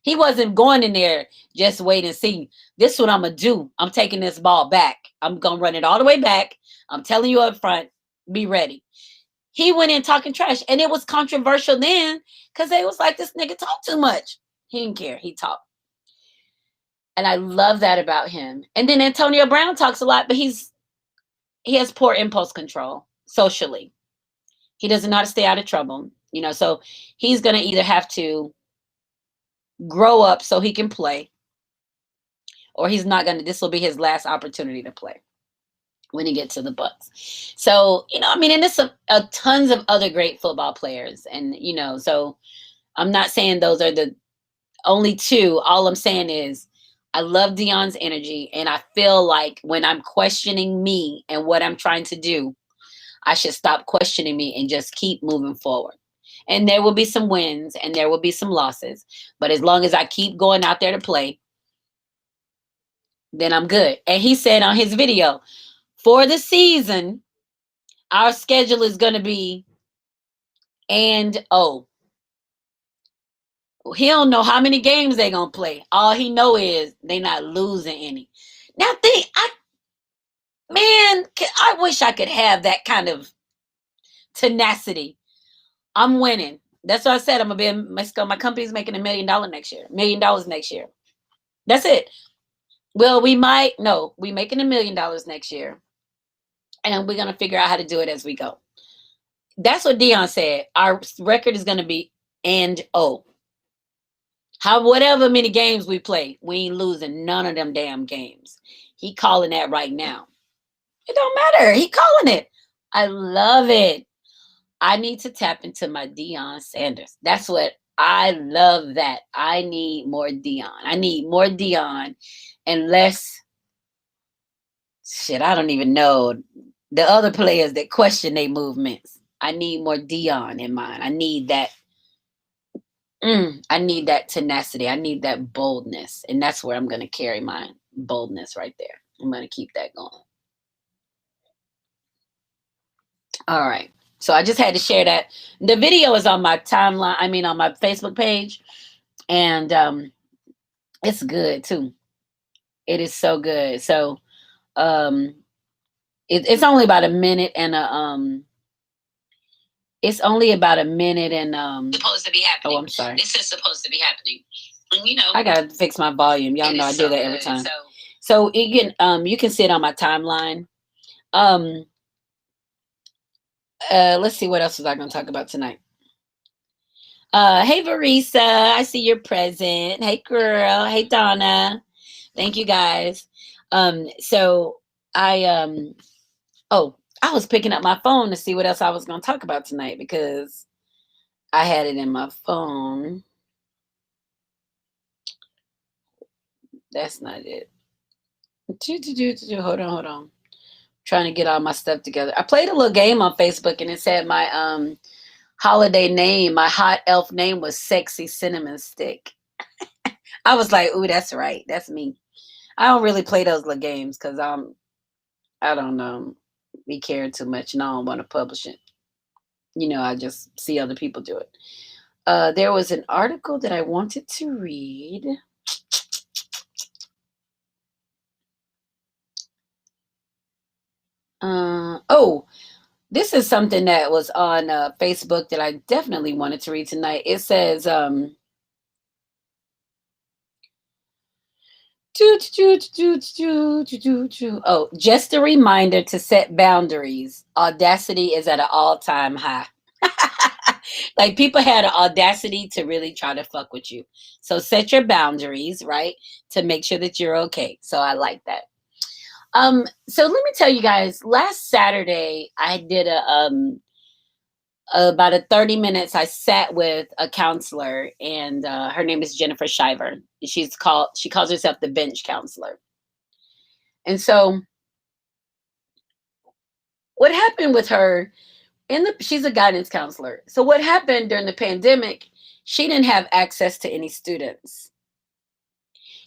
He wasn't going in there just wait and see. This is what I'm going to do. I'm taking this ball back. I'm going to run it all the way back. I'm telling you up front, be ready. He went in talking trash, and it was controversial then because they was like, this nigga talk too much. He didn't care. He talked. And I love that about him. And then Antonio Brown talks a lot, but he has poor impulse control socially. He doesn't know how to stay out of trouble. So he's going to either have to grow up so he can play, or he's not going to, this will be his last opportunity to play when he gets to the Bucks. So, and there's tons of other great football players. And, so I'm not saying those are the only two. All I'm saying is I love Deion's energy. And I feel like when I'm questioning me and what I'm trying to do, I should stop questioning me and just keep moving forward. And there will be some wins and there will be some losses. But as long as I keep going out there to play, then I'm good. And he said on his video, for the season, our schedule is going to be and oh. He don't know how many games they going to play. All he know is they not losing any. Now I wish I could have that kind of tenacity. I'm winning. That's what I said. I'm gonna be in Mexico. My company's making $1 million next year. $1 million next year. That's it. Well, we making $1 million next year, and we're gonna figure out how to do it as we go. That's what Dion said. Our record is gonna be and oh. How whatever many games we play, we ain't losing none of them damn games. He calling that right now. It don't matter. He calling it. I love it. I need to tap into my Deion Sanders. That's what I love. That I need more Deion. I need more Deion and less shit. I don't even know the other players that question their movements. I need more Deion in mine. I need that. I need that tenacity. I need that boldness, and that's where I'm going to carry my boldness right there. I'm going to keep that going. All right. So I just had to share that. The video is on my timeline. I mean, on my Facebook page, and it's good too. It is so good. So it's only about a minute and a. It's only about a minute and Supposed to be happening. Oh, I'm sorry. This is supposed to be happening. And you know, I gotta fix my volume. Y'all know I do that every time. So you can see it on my timeline. Let's see, what else was I gonna talk about tonight? Hey Varisa, I see you're present. Hey girl, hey Donna. Thank you guys. So I I was picking up my phone to see what else I was gonna talk about tonight because I had it in my phone. That's not it. Hold on. Trying to get all my stuff together. I played a little game on Facebook and it said my holiday name, my hot elf name was Sexy Cinnamon Stick. I was like, ooh, that's right. That's me. I don't really play those little games because I don't know, be caring too much and I don't want to publish it. You know, I just see other people do it. There was an article that I wanted to read. This is something that was on Facebook that I definitely wanted to read tonight. It says, just a reminder to set boundaries. Audacity is at an all-time high. Like people had an audacity to really try to fuck with you. So set your boundaries, right? To make sure that you're okay. So I like that. So let me tell you guys, last Saturday I did about a 30 minutes. I sat with a counselor and her name is Jennifer Shiver. She calls herself the bench counselor. And so what happened with her she's a guidance counselor. So what happened during the pandemic, she didn't have access to any students.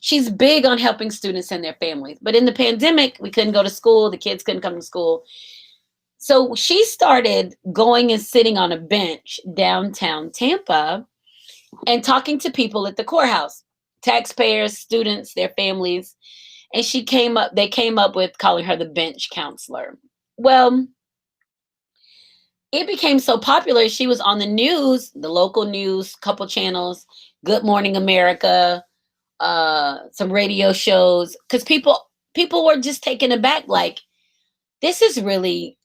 She's big on helping students and their families. But in the pandemic, we couldn't go to school. The kids couldn't come to school. So she started going and sitting on a bench downtown Tampa and talking to people at the courthouse, taxpayers, students, their families. And they came up with calling her the bench counselor. Well, it became so popular. She was on the news, the local news, couple channels, Good Morning America, some radio shows, because people were just taken aback. Like, this is really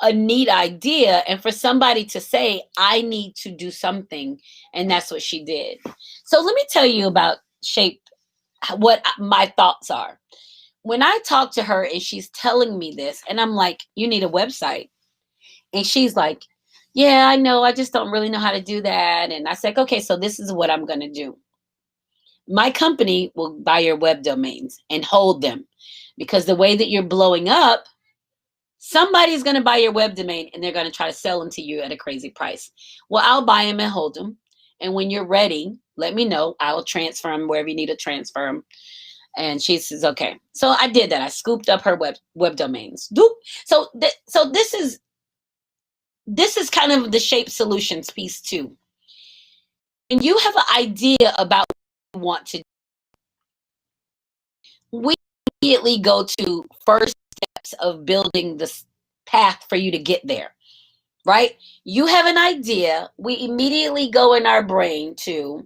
a neat idea, and for somebody to say, I need to do something, and that's what she did. So let me tell you about what my thoughts are. When I talk to her and she's telling me this, and I'm like, you need a website. And she's like, yeah, I know. I just don't really know how to do that. And I said, okay, so this is what I'm going to do. My company will buy your web domains and hold them because the way that you're blowing up, somebody's going to buy your web domain and they're going to try to sell them to you at a crazy price. Well, I'll buy them and hold them. And when you're ready, let me know. I'll transfer them wherever you need to transfer them. And she says, okay. So I did that. I scooped up her web domains. So this is kind of the shape solutions piece too. And you have an idea about what you want to do. We immediately go to first steps of building this path for you to get there, right? You have an idea. We immediately go in our brain to,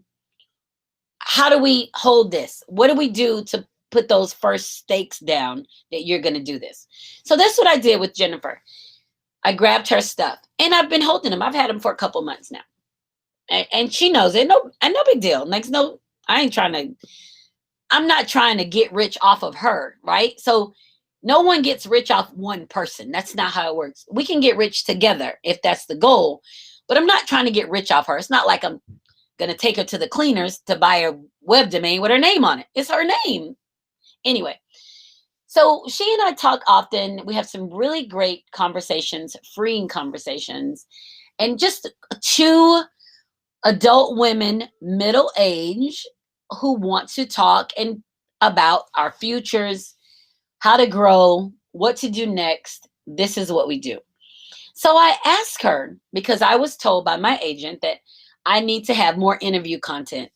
how do we hold this? What do we do to put those first stakes down that you're going to do this? So that's what I did with Jennifer. I grabbed her stuff and I've been holding them. I've had them for a couple months now. And she knows it. No big deal. Like, no, I'm not trying to get rich off of her, right? So no one gets rich off one person. That's not how it works. We can get rich together if that's the goal, but I'm not trying to get rich off her. It's not like I'm going to take her to the cleaners to buy a web domain with her name on it. It's her name. Anyway, so she and I talk often. We have some really great conversations, freeing conversations, and just two adult women, middle age, who want to talk and about our futures, how to grow, what to do next. This is what we do. So I asked her, because I was told by my agent that I need to have more interview content.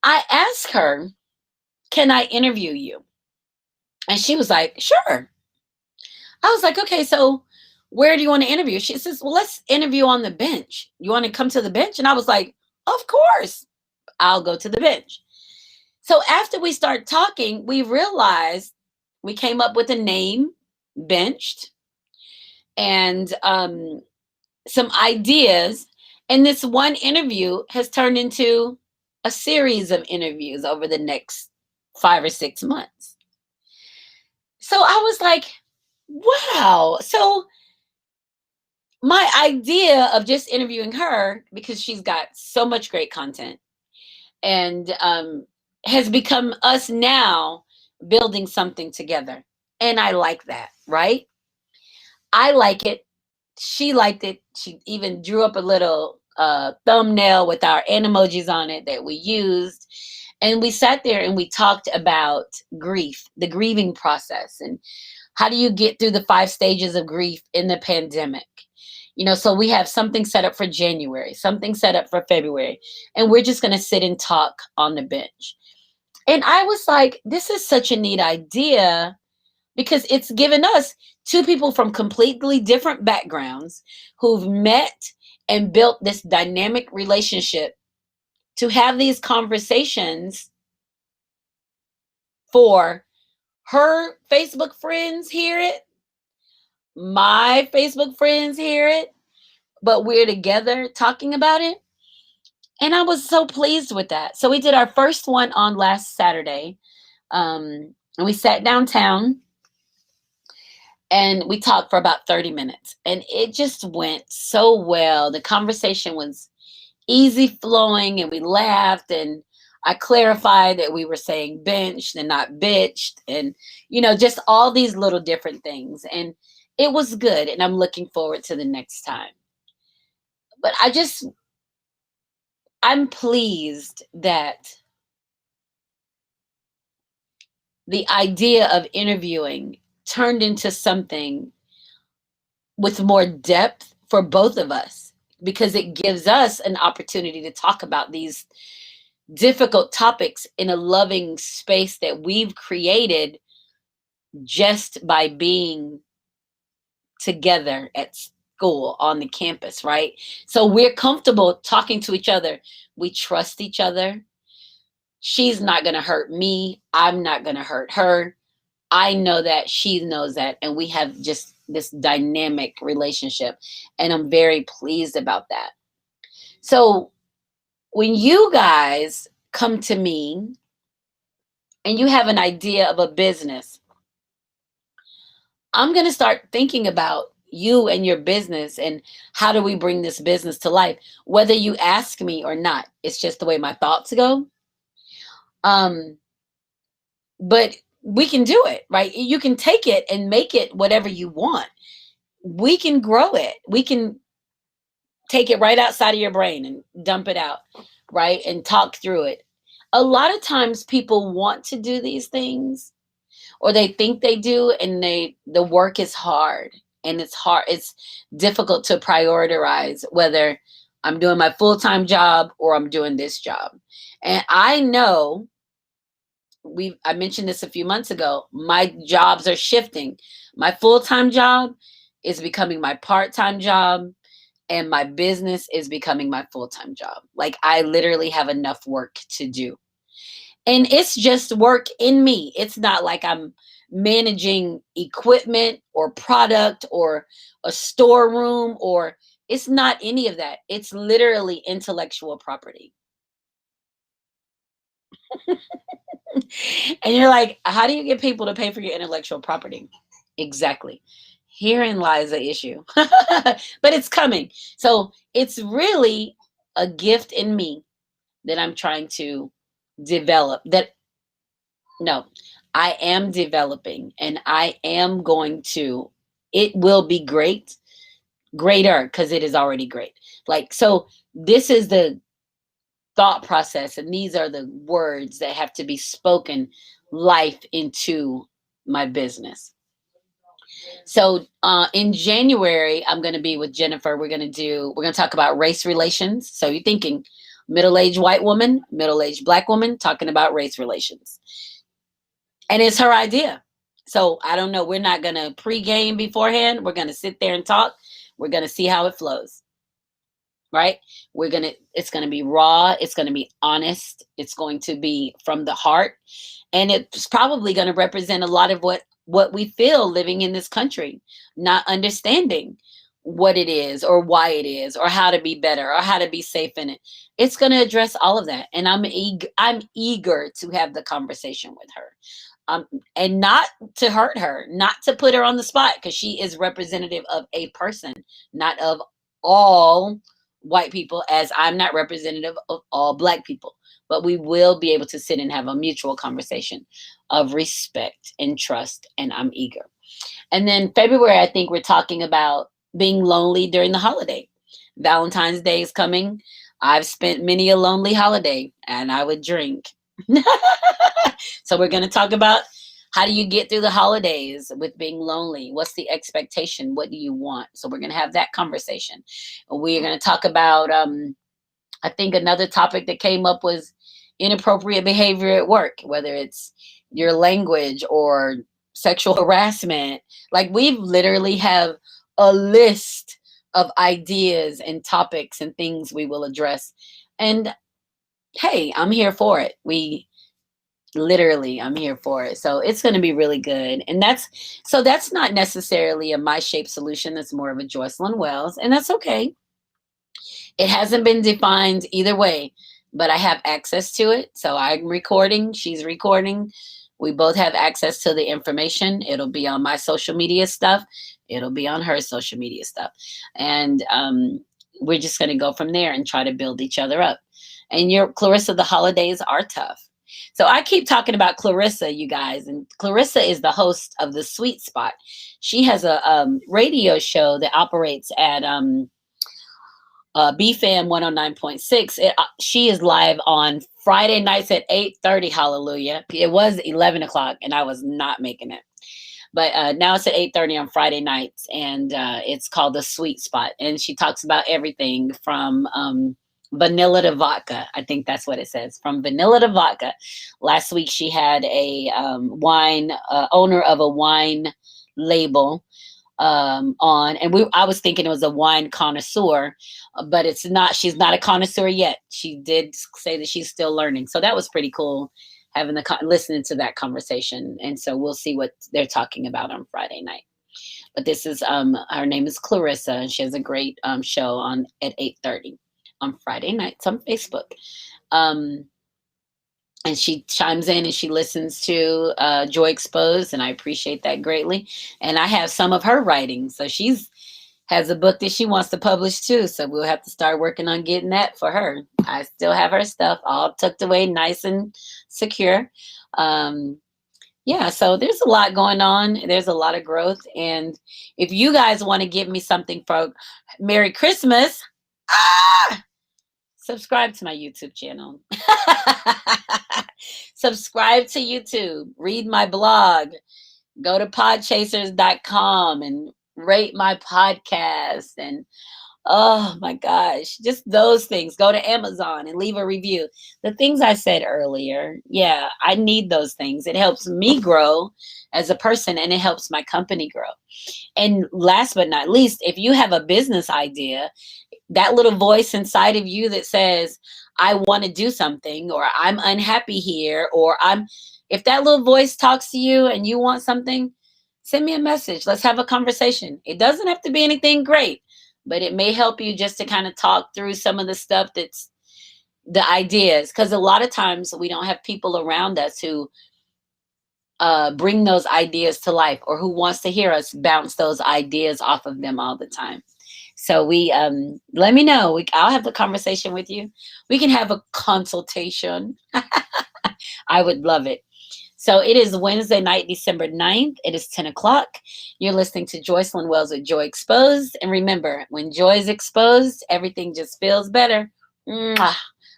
I asked her, can I interview you? And she was like, sure. I was like, okay, so where do you want to interview? She says, well, let's interview on the bench. You want to come to the bench? And I was like, of course, I'll go to the bench. So after we start talking, we realized we came up with a name, Benched, and some ideas. And this one interview has turned into a series of interviews over the next 5 or 6 months. So I was like, wow. So my idea of just interviewing her, because she's got so much great content, and has become us now building something together. And I like that, right? I like it. She liked it. She even drew up a little thumbnail with our emojis on it that we used. And we sat there and we talked about grief, the grieving process, and how do you get through the 5 stages of grief in the pandemic? So we have something set up for January, something set up for February, and we're just going to sit and talk on the bench. And I was like, this is such a neat idea, because it's given us 2 people from completely different backgrounds who've met and built this dynamic relationship to have these conversations. For her Facebook friends hear it, my Facebook friends hear it, but we're together talking about it. And I was so pleased with that. So we did our first one on last Saturday. And we sat downtown and we talked for about 30 minutes. And it just went so well. The conversation was easy flowing and we laughed, and I clarified that we were saying benched and not bitched, and just all these little different things. And it was good, and I'm looking forward to the next time. But I'm pleased that the idea of interviewing turned into something with more depth for both of us, because it gives us an opportunity to talk about these difficult topics in a loving space that we've created just by being together at school on the campus, right? So we're comfortable talking to each other. We trust each other. She's not going to hurt me. I'm not going to hurt her. I know that, she knows that, and we have just this dynamic relationship, and I'm very pleased about that. So when you guys come to me and you have an idea of a business, I'm going to start thinking about you and your business and how do we bring this business to life, whether you ask me or not. It's just the way my thoughts go. But we can do it, right? You can take it and make it whatever you want. We can grow it. We can take it right outside of your brain and dump it out, right? And talk through it. a lot of times people want to do these things, or they think they do, and the work is hard, and it's difficult to prioritize whether I'm doing my full-time job or I'm doing this job. And I know, I mentioned this a few months ago, my jobs are shifting. My full-time job is becoming my part-time job, and my business is becoming my full-time job. Like, I literally have enough work to do. And it's just work in me. It's not like I'm managing equipment or product or a storeroom, or it's not any of that. It's literally intellectual property. And you're like, how do you get people to pay for your intellectual property? Exactly. Herein lies the issue. But it's coming. So it's really a gift in me that I'm trying to develop. That No, I am developing, and I am going to, it will be great, greater, because it is already great. Like, so this is the thought process, and these are the words that have to be spoken life into my business. So in January, I'm going to be with Jennifer. We're going to talk about race relations. So you're thinking middle-aged white woman, middle-aged black woman talking about race relations. And it's her idea. So I don't know. We're not going to pregame beforehand. We're going to sit there and talk. We're going to see how it flows. Right? It's going to be raw. It's going to be honest. It's going to be from the heart. And it's probably going to represent a lot of what we feel living in this country, not understanding what it is or why it is or how to be better or how to be safe in it. It's going to address all of that. And I'm eager to have the conversation with her. And not to hurt her, not to put her on the spot, because she is representative of a person, not of all white people, as I'm not representative of all black people. But we will be able to sit and have a mutual conversation of respect and trust, and I'm eager. And then February, I think we're talking about being lonely during the holiday. Valentine's Day is coming. I've spent many a lonely holiday, and I would drink. So we're going to talk about, how do you get through the holidays with being lonely? What's the expectation? What do you want? So we're going to have that conversation. We're going to talk about, I think another topic that came up was inappropriate behavior at work, whether it's your language or sexual harassment. Like, we've literally have a list of ideas and topics and things we will address. And hey, I'm here for it. I'm here for it. So it's going to be really good. And that's not necessarily a My Shape solution. That's more of a Joycelyn Wells. And that's okay. It hasn't been defined either way, but I have access to it. So I'm recording. She's recording. We both have access to the information. It'll be on my social media stuff. It'll be on her social media stuff. And we're just going to go from there and try to build each other up. And Clarissa, the holidays are tough. So I keep talking about Clarissa, you guys, and Clarissa is the host of The Sweet Spot. She has a radio show that operates at BFAM 109.6. She is live on Friday nights at 8:30. Hallelujah. It was 11 o'clock, and I was not making it. But now it's at 8:30 on Friday nights, and it's called The Sweet Spot. And she talks about everything from vanilla to vodka. I think that's what it says. From vanilla to vodka. Last week she had a wine owner of a wine label on, and I was thinking it was a wine connoisseur, but it's not. She's not a connoisseur yet. She did say that she's still learning. So that was pretty cool, having listening to that conversation. And so we'll see what they're talking about on Friday night. But this is her name is Clarissa, and she has a great show on at 8:30 on Friday nights on Facebook. And she chimes in and she listens to Joy Exposed, and I appreciate that greatly. And I have some of her writing, so has a book that she wants to publish too. So we'll have to start working on getting that for her. I still have her stuff all tucked away, nice and secure. Yeah, so there's a lot going on. There's a lot of growth. And if you guys want to give me something for Merry Christmas, subscribe to my YouTube channel. Subscribe to YouTube. Read my blog. Go to podchasers.com and rate my podcast. And oh my gosh, just those things. Go to Amazon and leave a review. The things I said earlier, yeah, I need those things. It helps me grow as a person and it helps my company grow. And last but not least, if you have a business idea, that little voice inside of you that says, I want to do something, or I'm unhappy here, or if that little voice talks to you and you want something, send me a message. Let's have a conversation. It doesn't have to be anything great, but it may help you just to kind of talk through some of the stuff that's the ideas. Because a lot of times we don't have people around us who bring those ideas to life, or who wants to hear us bounce those ideas off of them all the time. So let me know. I'll have the conversation with you. We can have a consultation. I would love it. So it is Wednesday night, December 9th. It is 10 o'clock. You're listening to Joycelyn Wells with Joy Exposed. And remember, when joy is exposed, everything just feels better. Mwah.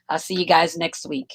I'll see you guys next week.